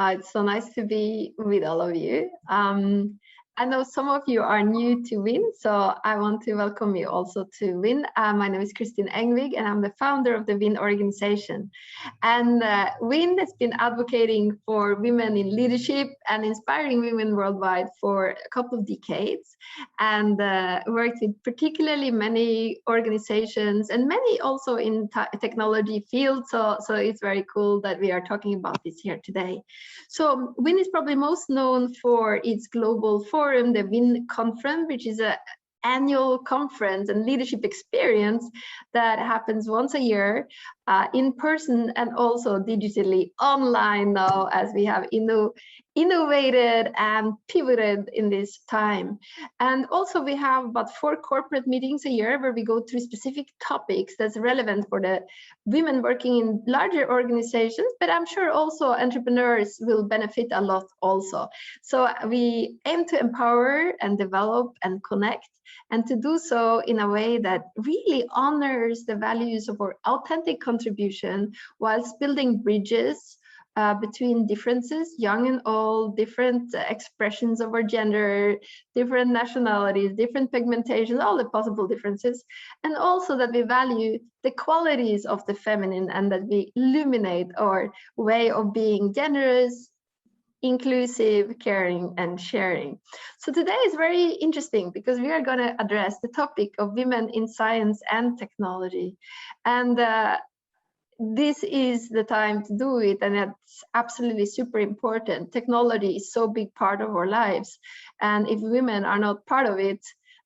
It's so nice to be with all of you. I know some of you are new to WIN, so I want to welcome you also to WIN. My name is Kristin Engvig, and I'm the founder of the WIN organization. And WIN has been advocating for women in leadership and inspiring women worldwide for a couple of decades, and worked with particularly many organizations and many also in technology fields. So it's very cool that we are talking about this here today. So WIN is probably most known for its global forum, the WIN Conference, which is an annual conference and leadership experience that happens once a year in person and also digitally online now, as we have innovated and pivoted in this time. And also we have about 4 corporate meetings a year where we go through specific topics that's relevant for the women working in larger organizations, but I'm sure also entrepreneurs will benefit a lot also. So we aim to empower and develop and connect, and to do so in a way that really honors the values of our authentic contribution whilst building bridges between differences, young and old, different expressions of our gender, different nationalities, different pigmentations, all the possible differences, and also that we value the qualities of the feminine and that we illuminate our way of being generous, inclusive, caring, and sharing. So today is very interesting because we are going to address the topic of women in science and technology. And this is the time to do it, and it's absolutely super important. Technology is so big part of our lives, and if women are not part of it,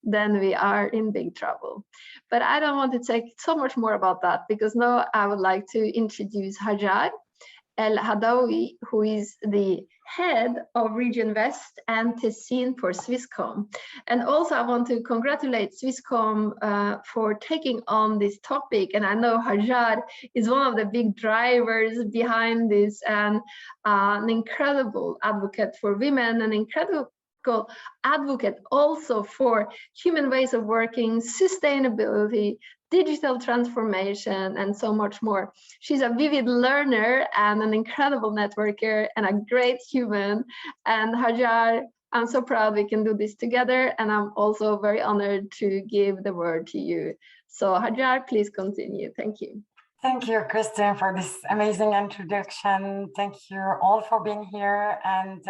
then we are in big trouble. But I don't want to take so much more about that, because now I would like to introduce Hajar Haddaoui, who is the head of Region West and Tessin for Swisscom. And also I want to congratulate Swisscom for taking on this topic. And I know Hajar is one of the big drivers behind this, and an incredible advocate for women, an incredible advocate also for human ways of working, sustainability, digital transformation, and so much more. She's a vivid learner and an incredible networker and a great human. And Hajar, I'm so proud we can do this together, and I'm also very honored to give the word to you. So Hajar, please continue. Thank you. Thank you, Kristin, for this amazing introduction. Thank you all for being here. And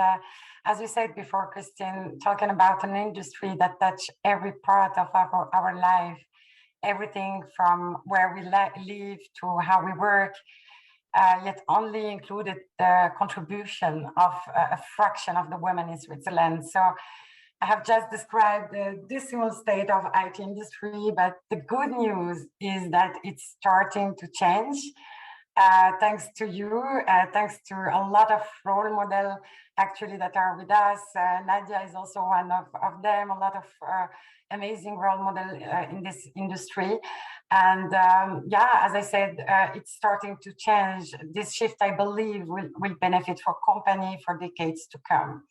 as you said before, Kristin, talking about an industry that touches every part of our life, everything from where we live to how we work, yet only included the contribution of a fraction of the women in Switzerland. So I have just described the dismal state of IT industry, but the good news is that it's starting to change. Thanks to you, thanks to a lot of role models actually that are with us. Nadia is also one of them, a lot of amazing role model in this industry. And yeah, as I said, it's starting to change. This shift, I believe, will benefit for company for decades to come.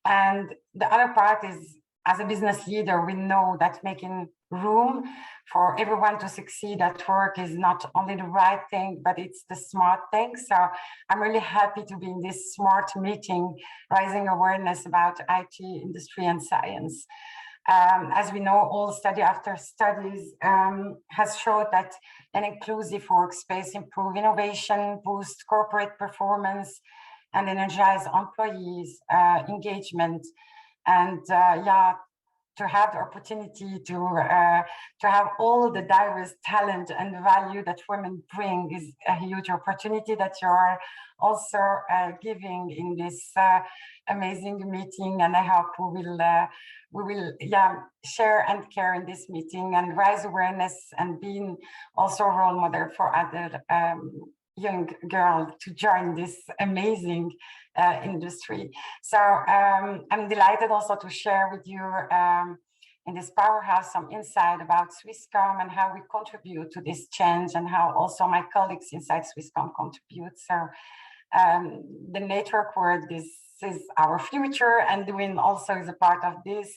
And the other part is, as a business leader, we know that making room for everyone to succeed at work is not only the right thing, but it's the smart thing. So I'm really happy to be in this smart meeting, raising awareness about IT industry and science. As we know, all study after studies has showed that an inclusive workspace improve innovation, boost corporate performance, and energize employees' engagement. And yeah, to have the opportunity to have all the diverse talent and value that women bring is a huge opportunity that you are also giving in this amazing meeting. And I hope we will share and care in this meeting and raise awareness and being also a role model for other young girl to join this amazing industry. So I'm delighted also to share with you in this powerhouse some insight about Swisscom and how we contribute to this change, and how also my colleagues inside Swisscom contribute. So the network world, this is our future, and WIN also is a part of this.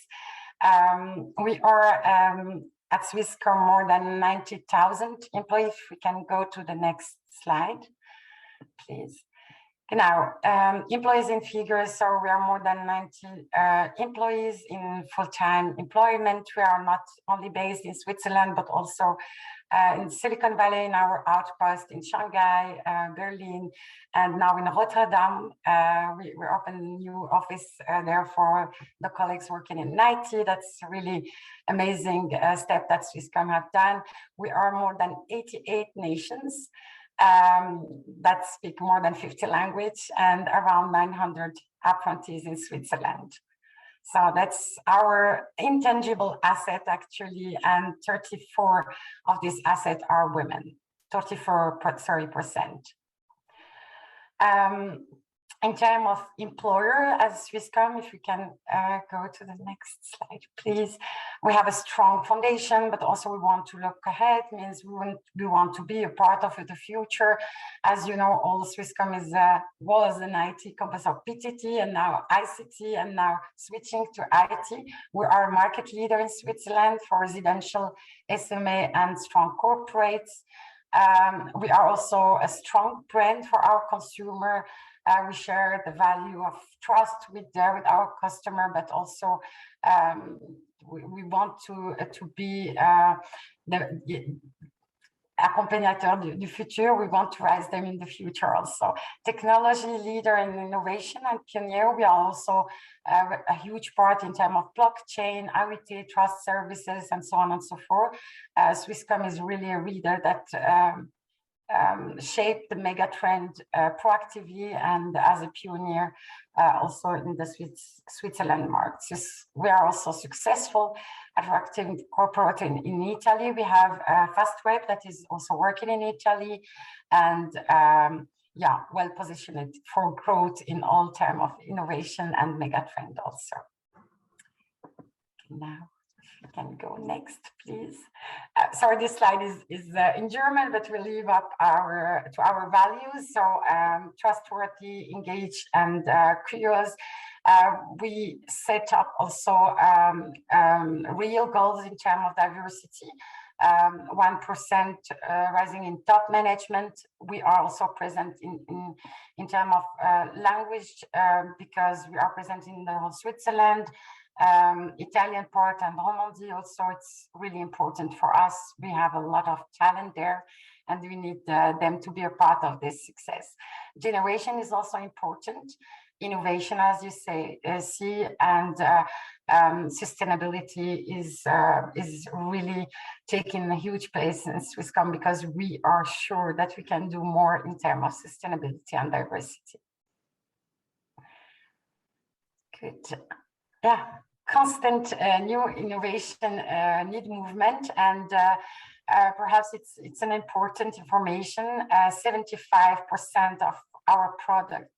We are at Swisscom more than 90,000 employees. We can go to the next slide, please. Now, employees in figures, so we are more than 90 employees in full-time employment. We are not only based in Switzerland, but also in Silicon Valley, in our outpost in Shanghai, Berlin, and now in Rotterdam. We opened a new office there for the colleagues working in IT. That's a really amazing step that Swisscom have done. We are more than 88 nations that speak more than 50 languages and around 900 apprentices in Switzerland. So that's our intangible asset actually, and 34 of this asset are women, 34%. In terms of employer, as Swisscom, if we can go to the next slide, please. We have a strong foundation, but also we want to look ahead, means we want to be a part of the future. As you know, all Swisscom was an IT company, so PTT, and now ICT, and now switching to IT. We are a market leader in Switzerland for residential, SMA, and strong corporates. We are also a strong brand for our consumer. We share the value of trust with our customer, but also we want to be the accompagnateur du futur. We want to raise them in the future also. Technology leader in innovation and pioneer. We are also a huge part in terms of blockchain, IoT, trust services, and so on and so forth. Swisscom is really a leader that shaped the mega trend proactively and as a pioneer also in the Switzerland market. We are also successful at attracting corporate in Italy. We have Fastweb that is also working in Italy, and yeah, well positioned for growth in all terms of innovation and mega trend also. Now, you can go next, please. Sorry, this slide is in German, but we live up to our values. So trustworthy, engaged, and curious. We set up also real goals in terms of diversity. 1% rising in top management. We are also present in terms of language because we are present in the whole Switzerland. Italian part and Normandy also, it's really important for us. We have a lot of talent there and we need them to be a part of this success. Generation is also important. Innovation, as you say, see, and sustainability is really taking a huge place in Swisscom because we are sure that we can do more in terms of sustainability and diversity. Good. Yeah, constant new innovation need movement, and perhaps it's an important information. 75% of our product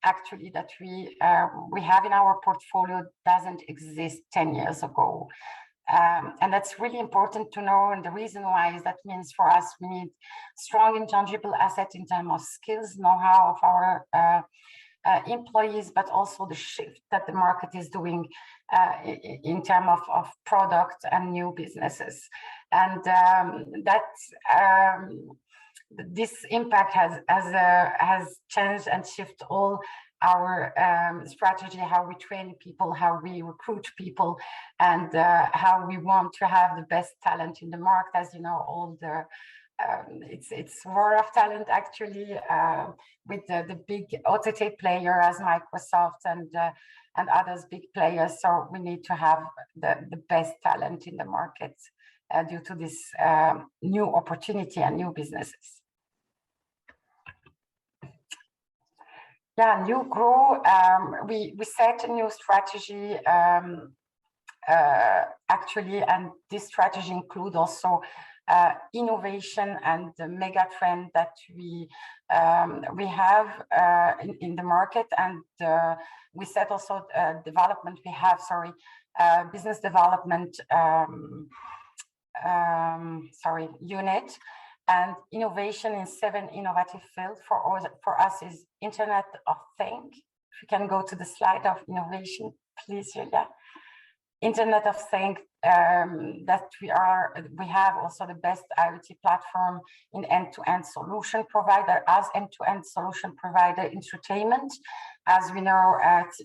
actually that we have in our portfolio doesn't exist 10 years ago. And that's really important to know. And the reason why is that means for us, we need strong intangible assets in terms of skills, know-how of our employees, but also the shift that the market is doing in terms of product and new businesses. And this impact has changed and shifted all our strategy, how we train people, how we recruit people, and how we want to have the best talent in the market. As you know, all the it's war of talent actually with the big OTT player as Microsoft and others big players. So we need to have the best talent in the market due to this new opportunity and new businesses. Yeah, new grow. We set a new strategy actually, and this strategy includes also innovation and the mega trend that we have in the market, and we set also development. We have business development unit. And innovation in 7 innovative fields for us is Internet of Things. If you can go to the slide of innovation, please, Julia. Internet of Things, that we have also the best IoT platform in end-to-end solution provider, as end-to-end solution provider entertainment. As we know,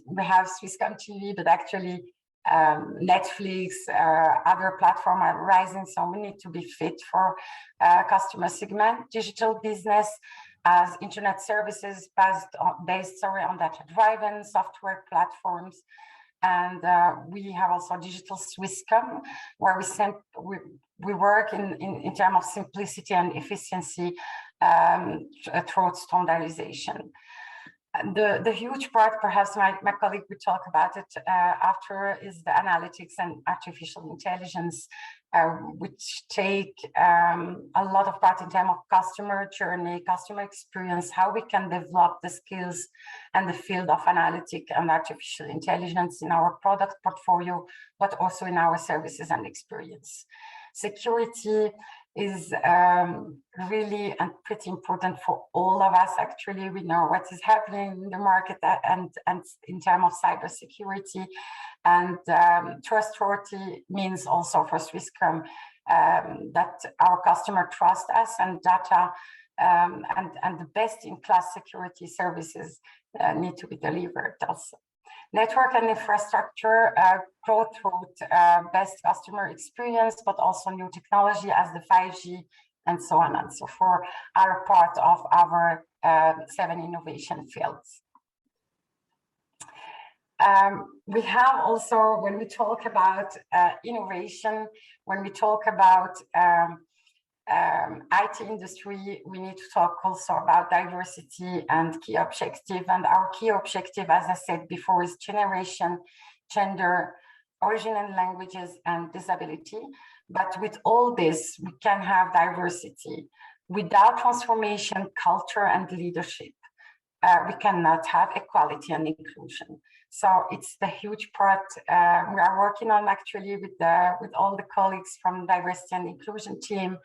we have Swisscom TV, but actually Netflix, other platforms are rising, so we need to be fit for customer segment. Digital business as internet services based on data-driven software platforms. And we have also digital Swisscom, where we work in terms of simplicity and efficiency through standardization. The huge part, perhaps my colleague will talk about it after, is the analytics and artificial intelligence, which take a lot of part in terms of customer journey, customer experience, how we can develop the skills and the field of analytics and artificial intelligence in our product portfolio, but also in our services and experience. Security is really and pretty important for all of us. Actually, we know what is happening in the market and in terms of cybersecurity, and trustworthy means also for Swisscom that our customer trust us, and data and the best-in-class security services need to be delivered also. Network and infrastructure grow through best customer experience, but also new technology as the 5G and so on and so forth are part of our 7 innovation fields. We have also, when we talk about innovation, when we talk about IT industry, we need to talk also about diversity and key objective. And our key objective, as I said before, is generation, gender, origin and languages, and disability. But with all this, we can have diversity. Without transformation, culture, and leadership, we cannot have equality and inclusion. So it's the huge part we are working on, actually, with all the colleagues from diversity and inclusion team,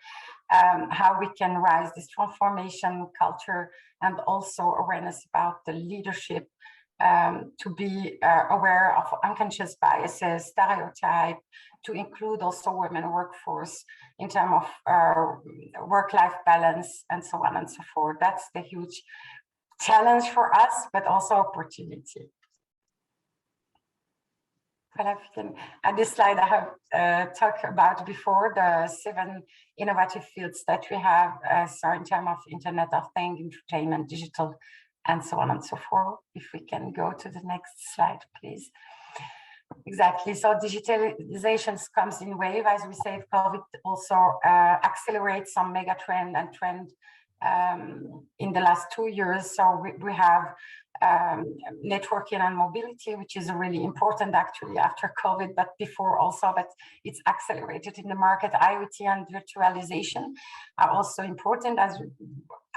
how we can rise this transformation culture and also awareness about the leadership, to be aware of unconscious biases, stereotype, to include also women workforce in terms of work-life balance and so on and so forth. That's the huge challenge for us, but also opportunity. At this slide, I have talked about before the 7 innovative fields that we have, so in terms of Internet of Things, entertainment, digital, and so on and so forth. If we can go to the next slide, please. Exactly. So digitalization comes in wave, as we say. COVID also accelerates some mega trend and trend in the last 2 years. So we have networking and mobility, which is really important actually after COVID, but before also, but it's accelerated in the market. IoT and virtualization are also important, as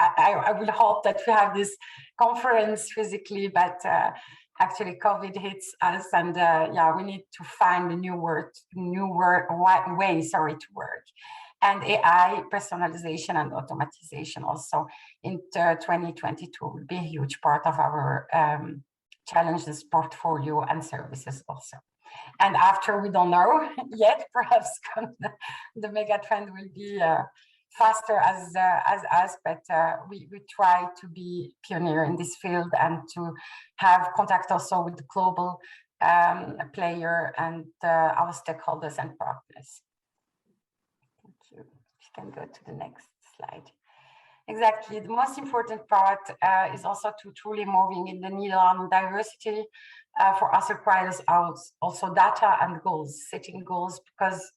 I will hope that we have this conference physically, but actually COVID hits us, and yeah, we need to find a new way to work. And AI, personalization and automatization also in 2022 will be a huge part of our challenges portfolio and services also. And after, we don't know yet, perhaps the mega trend will be faster as us, but we try to be pioneer in this field and to have contact also with the global player and our stakeholders and partners. Can go to the next slide. Exactly. The most important part is also to truly moving in the needle on diversity. For us, requires also data and goals, setting goals, because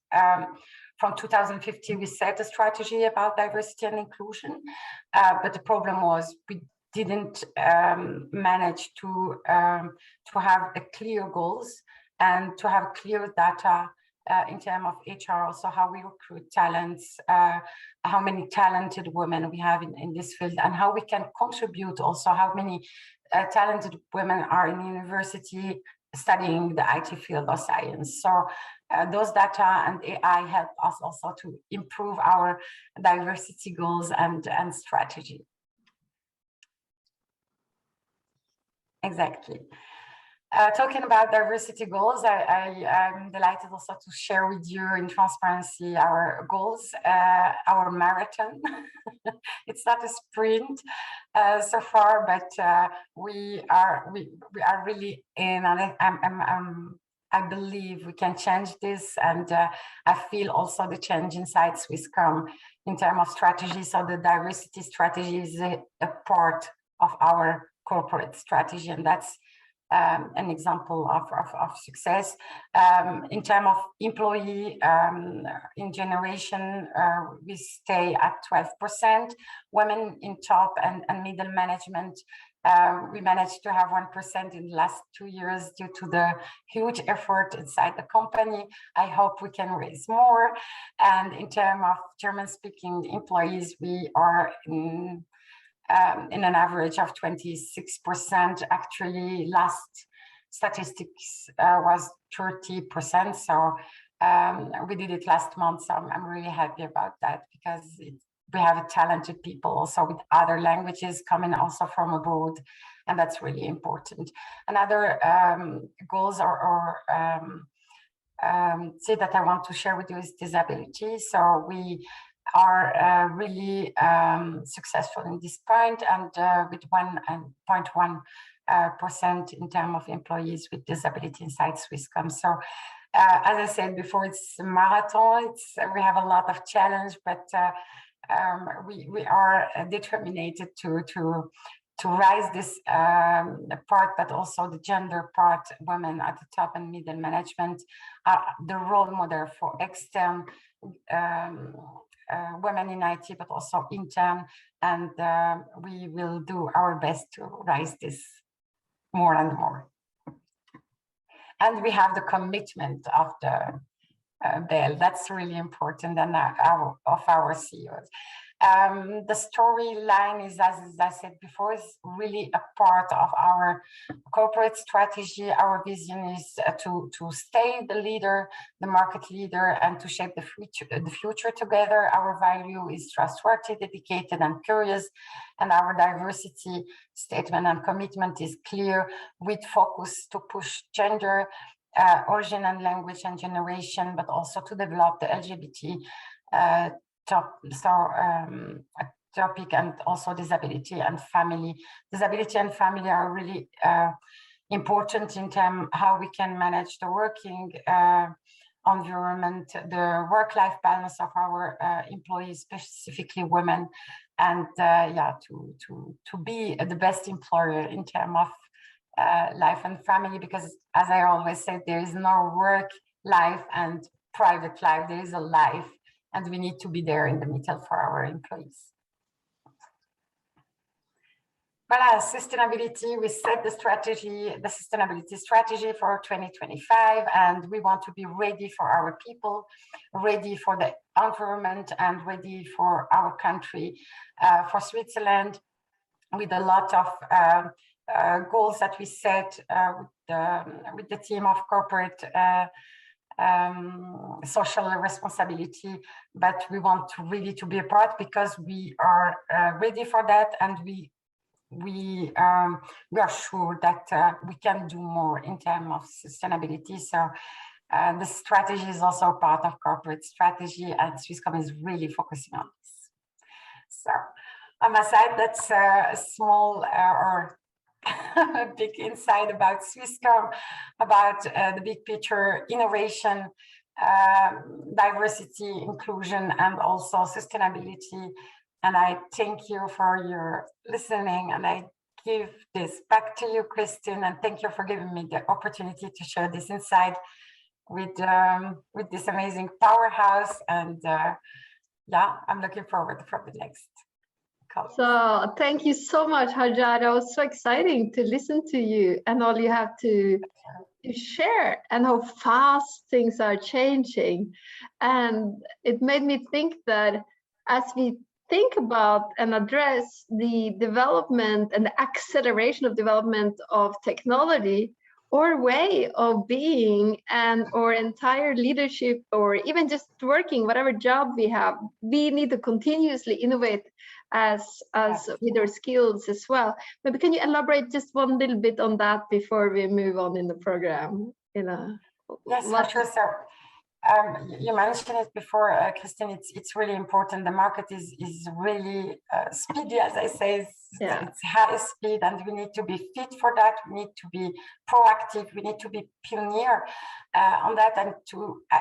from 2015 we set a strategy about diversity and inclusion, but the problem was we didn't manage to have a clear goals and to have clear data. In terms of HR, also how we recruit talents, how many talented women we have in this field, and how we can contribute also how many talented women are in university studying the IT field or science. So those data and AI help us also to improve our diversity goals and strategy. Exactly. Talking about diversity goals, I'm delighted also to share with you in transparency our goals, our marathon. It's not a sprint so far, but we are really in, and I believe we can change this, and I feel also the change inside Swisscom in terms of strategy. So the diversity strategy is a part of our corporate strategy, and that's an example of success. In terms of employee in generation, we stay at 12%. Women in top and middle management, we managed to have 1% in the last 2 years due to the huge effort inside the company. I hope we can raise more. And in terms of German-speaking employees, we are in an average of 26%. Actually, last statistics was 30%. So we did it last month. So I'm really happy about that, because we have talented people also with other languages coming also from abroad. And that's really important. Another goals say that I want to share with you is disability. So we are really successful in this point, and with 1.1% in terms of employees with disability inside Swisscom. So as I said before, it's a marathon. We have a lot of challenge, but we are determined to rise this part, but also the gender part. Women at the top and middle management are the role model for external women in IT, but also intern, and we will do our best to rise this more and more. And we have the commitment of the BEL. That's really important, and of our CEOs. The storyline is, as I said before, is really a part of our corporate strategy. Our vision is to stay the leader, the market leader, and to shape the future together. Our value is trustworthy, dedicated, and curious. And our diversity statement and commitment is clear, with focus to push gender, origin and language and generation, but also to develop the LGBT topic, and also disability and family. Disability and family are really important in terms how we can manage the working environment, the work-life balance of our employees, specifically women, and to be the best employer in terms of life and family, because as I always say, there is no work life and private life, there is a life, and we need to be there in the middle for our employees. Voilà, sustainability, we set the strategy, the sustainability strategy for 2025, and we want to be ready for our people, ready for the environment, and ready for our country, for Switzerland, with a lot of goals that we set with the team of corporate social responsibility, but we want to really to be a part, because we are ready for that, and we are sure that we can do more in terms of sustainability. So the strategy is also part of corporate strategy, and Swisscom is really focusing on this. So on my side, that's a small or a big insight about Swisscom, about the big picture, innovation, diversity, inclusion, and also sustainability. And I thank you for your listening, and I give this back to you, Kristin, and thank you for giving me the opportunity to share this insight with this amazing powerhouse. And yeah, I'm looking forward for the next. So thank you so much, Hajar. It was so exciting to listen to you and all you have to share, and how fast things are changing. And it made me think that as we think about and address the development and the acceleration of development of technology, or way of being, and or entire leadership, or even just working, whatever job we have, we need to continuously innovate as with our skills as well. Maybe can you elaborate just one little bit on that before we move on in the program? Yes, for sure. So you mentioned it before, Kristin. It's really important. The market is really speedy, as I say. It's high speed, and we need to be fit for that. We need to be proactive. We need to be pioneer on that. And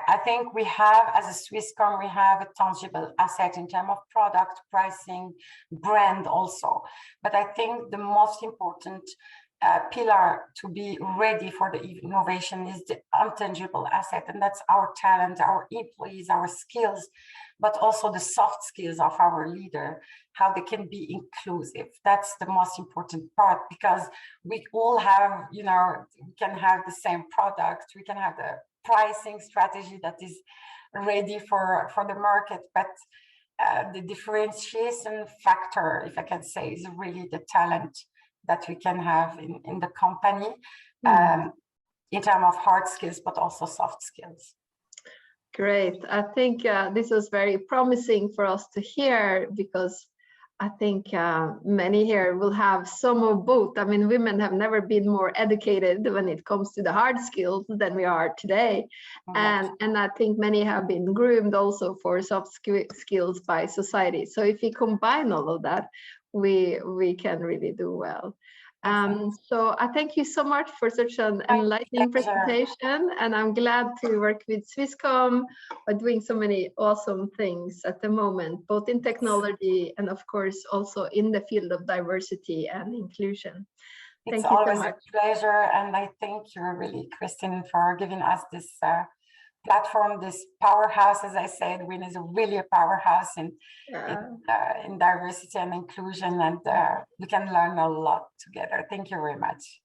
I think we have, as a Swisscom, we have a tangible asset in terms of product, pricing, brand also. But I think the most important pillar to be ready for the innovation is the intangible asset, and that's our talent, our employees, our skills, but also the soft skills of our leader, how they can be inclusive. That's the most important part, because we all have, we can have the same product, we can have the pricing strategy that is ready for the market, but the differentiation factor, if I can say, is really the talent that we can have in the company, in terms of hard skills, but also soft skills. Great. I think this was very promising for us to hear, because I think many here will have some of both. I mean, women have never been more educated when it comes to the hard skills than we are today. And I think many have been groomed also for soft skills by society. So if we combine all of that, we can really do well. So I thank you so much for such an enlightening presentation, and I'm glad to work with Swisscom by doing so many awesome things at the moment, both in technology and of course also in the field of diversity and inclusion. It's always a pleasure, and I thank you really, Kristin, for giving us this platform, this powerhouse. As I said, WIN is really a powerhouse in diversity and inclusion, and we can learn a lot together. Thank you very much.